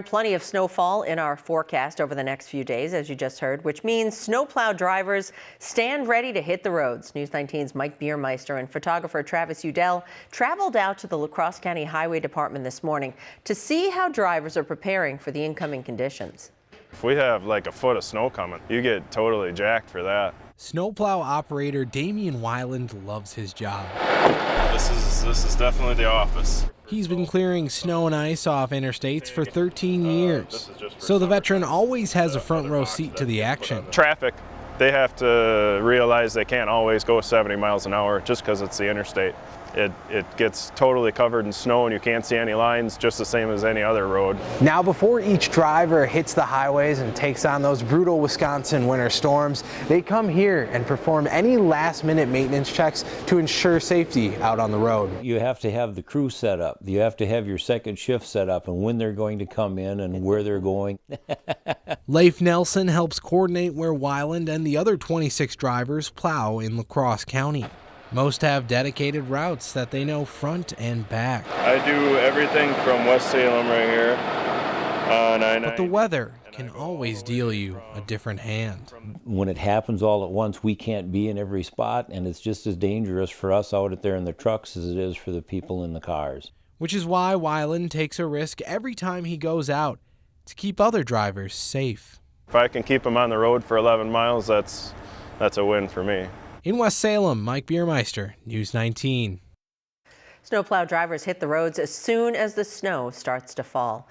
Plenty of snowfall in our forecast over the next few days, as you just heard, which means snowplow drivers stand ready to hit the roads. News 19's Mike Biermeister and photographer Travis Udell traveled out to the Crosse County Highway Department this morning to see how drivers are preparing for the incoming conditions. If we have like a foot of snow coming, you get totally jacked for that. Snowplow operator Damian Weiland loves his job. This is definitely the office. He's been clearing snow and ice off interstates for 13 years. So the veteran always has a front row seat to the action. Traffic, they have to realize they can't always go 70 miles an hour just because it's the interstate. It gets totally covered in snow and you can't see any lines, just the same as any other road. Now, before each driver hits the highways and takes on those brutal Wisconsin winter storms, they come here and perform any last-minute maintenance checks to ensure safety out on the road. You have to have the crew set up. You have to have your second shift set up and when they're going to come in and where they're going. Leif Nelson helps coordinate where Weiland and the other 26 drivers plow in La Crosse County. Most have dedicated routes that they know front and back. I do everything from West Salem right here on I-90. But the weather can always deal you a different hand. When it happens all at once, we can't be in every spot, and it's just as dangerous for us out there in the trucks as it is for the people in the cars. Which is why Weiland takes a risk every time he goes out to keep other drivers safe. If I can keep them on the road for 11 miles, that's a win for me. In West Salem, Mike Biermeister, News 19. Snowplow drivers hit the roads as soon as the snow starts to fall.